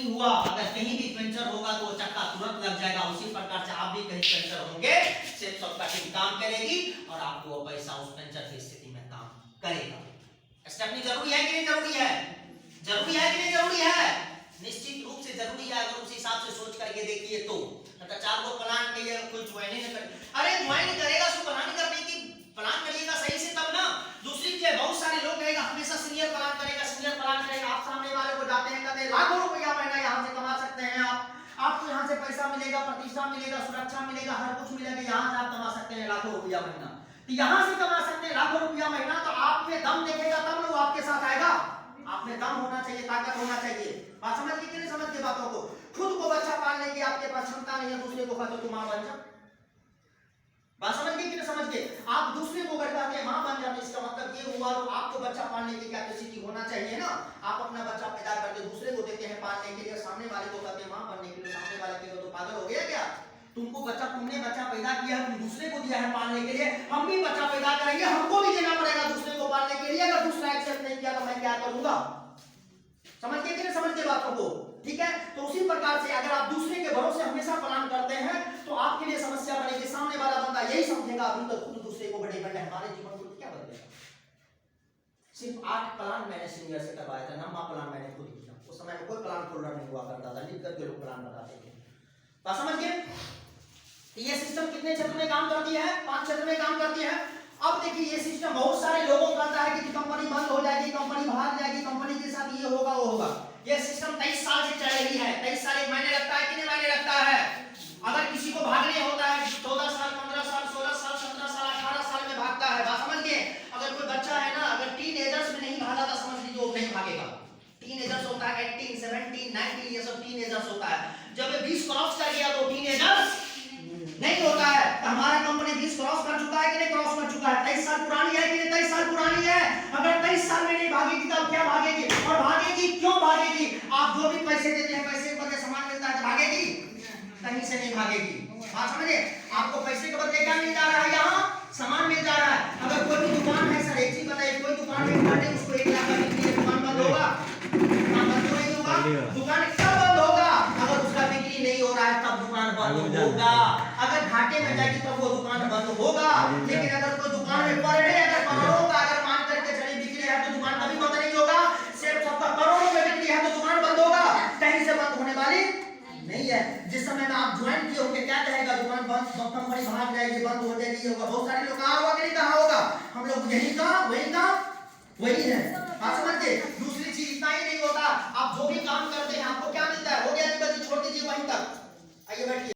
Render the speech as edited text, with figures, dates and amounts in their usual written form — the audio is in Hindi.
नहीं हुआ, अगर कहीं भी पंचर होगा तो चक्का तुरंत लग जाएगा। उसी प्रकार से आप भी कहीं पंचर होंगे, सिर्फ सबका टीम काम करेगी और आपको वो पैसा उस पंचर की स्थिति में काम करेगा। स्टेपनी जरूरी है कि नहीं जरूरी है? जरूरी है कि नहीं जरूरी है? निश्चित रूप से जरूरी है। अगर उस हिसाब से सोच करके देखिए तो चार को प्लान में कोई ज्वाइन नहीं करे, अरे ज्वाइन करेगा सो प्लान करने की, प्लान करिएगा सही से तब ना। दूसरी चीज, बहुत सारे लोग कहेगा हमेशा सीनियर प्लान करेगा, सीनियर प्लान करेगा। आप सामने वाले को जाते हैं, कहते हैं लाखों रुपया महीना यहाँ से कमा सकते हैं आप, आपको यहाँ से पैसा मिलेगा, प्रतिष्ठा मिलेगा, सुरक्षा मिलेगा, हर कुछ मिलेगा, यहाँ से आप कमा सकते हैं लाखों रुपया महीना। तो यहाँ से कमा सकते हैं लाखों रुपया महीना, तो आप में दम देखेगा तब ना वो आपके साथ आएगा। आप में दम होना चाहिए, ताकत होना चाहिए। बात समझ के नहीं समझ के बातों को? खुद को बच्चा पालने की आपके पास क्षमता नहीं है, दूसरे को कहते तुम मां बन जा। बात समझ के कि नहीं समझ के? आप दूसरे को अगर कहते हैं मां बन जा, तो इसका मतलब ये हुआ तो आपको बच्चा पालने की कैपेसिटी होना चाहिए ना। आप अपना बच्चा पैदा करके दूसरे को देते हैं पालने के लिए, सामने वाले को कहते हैं मां बनने के लिए, सामने वाले के तो पागल हो गया क्या? तुमको बच्चा, तुमने बच्चा पैदा किया, तुम दूसरे को दिया है पालने के लिए, हम भी बच्चा पैदा करेंगे, हमको भी देना पड़ेगा दूसरे को पालने के लिए। अगर दूसरा एक्सेप्ट नहीं किया तो मैं क्या करूंगा? समझ के कि नहीं समझ के बातों को? ठीक है, तो उसी प्रकार से अगर आप दूसरे के भरोसे हमेशा प्लान करते हैं तो आपके लिए समस्या बनेगी। सामने वाला बंदा यही समझेगा अभी तो खुद दूसरे को बड़े बड़े, हमारे जीवन को क्या बदलेगा? सिर्फ 8 प्लान मैंने सीनियर से करवाया था, 9वां प्लान मैंने खुद किया। उस समय में कोई प्लान फोल्डर नहीं हुआ करता था, लिख करके लोग प्लान बताते थे। बात समझ गए? ये सिस्टम कितने क्षेत्र में काम करती है? 5 क्षेत्र में काम करती है। अब देखिए ये सिस्टम बहुत सारे लोगों का कहता है कि कंपनी बंद हो जाएगी, कंपनी भाग जाएगी, कंपनी के साथ ये होगा वो होगा। ये सिस्टम 23 साल से चल रही है। 23 साल एक मायने रखता है कि नहीं मायने रखता है? अगर किसी को भागने होता है 14 साल, 15 साल, 16 साल, 17 साल, 18 साल में भागता है। बात समझ गए? अगर कोई बच्चा है ना, अगर टीनेजर्स में नहीं भागा था, समझ लीजिए वो नहीं भागेगा। टीनेजर्स होता है 18, 17, 19, ये सब टीनेजर्स होता है। जब 20 क्रॉस कर गया तो टीनेजर्स नहीं होता है। तो हमारा कंपनी 20 क्रॉस कर चुका है कि नहीं क्रॉस कर चुका है? 23 साल पुरानी है कि नहीं 23 साल पुरानी है? अगर 23 साल में नहीं भागेगी तब क्या भागेगी? और भागेगी क्यों भागेगी? आप जो भी पैसे देते हैं, पैसे के बदले सामान मिलता है, भागेगी? कहीं से नहीं भागेगी। बात समझे? आपको पैसे के बदले क्या मिल जा रहा है? यहाँ सामान मिल जा रहा है। अगर कोई भी दुकान है, सर एक चीज बताइए, कोई दुकान में बैठे उसको 1 लाख का बिक्री है, दुकान बंद होगा? दुकान बंद नहीं होगा। दुकान कब बंद होगा? अगर उसका बिक्री नहीं हो रहा है तब दुकान बंद होगा। अगर घाटे में जाएगी तब वो दुकान बंद होगा। लेकिन अगर कोई दुकान में पर डे अगर करोड़ों का अगर मान करके चली बिक्री है तो दुकान कभी बंद नहीं होगा। सिर्फ सबका करोड़ों में बिक्री है तो दुकान बंद होगा, कहीं से बंद होने वाली नहीं है। जिस समय में आप ज्वाइन किए होंगे क्या कहेगा? दुकान बंद, कंपनी भाग जाएगी, बंद हो जाएगी होगा। बहुत सारे लोग कहा होगा कि नहीं कहा होगा? हम लोग यही कहा वही है। आप समझ गए? दूसरी चीज इतना ही नहीं होता, आप जो भी काम करते हैं आपको क्या मिलता है? हो गया नहीं, बच्चे छोड़ दीजिए वहीं तक, आइए बैठिए।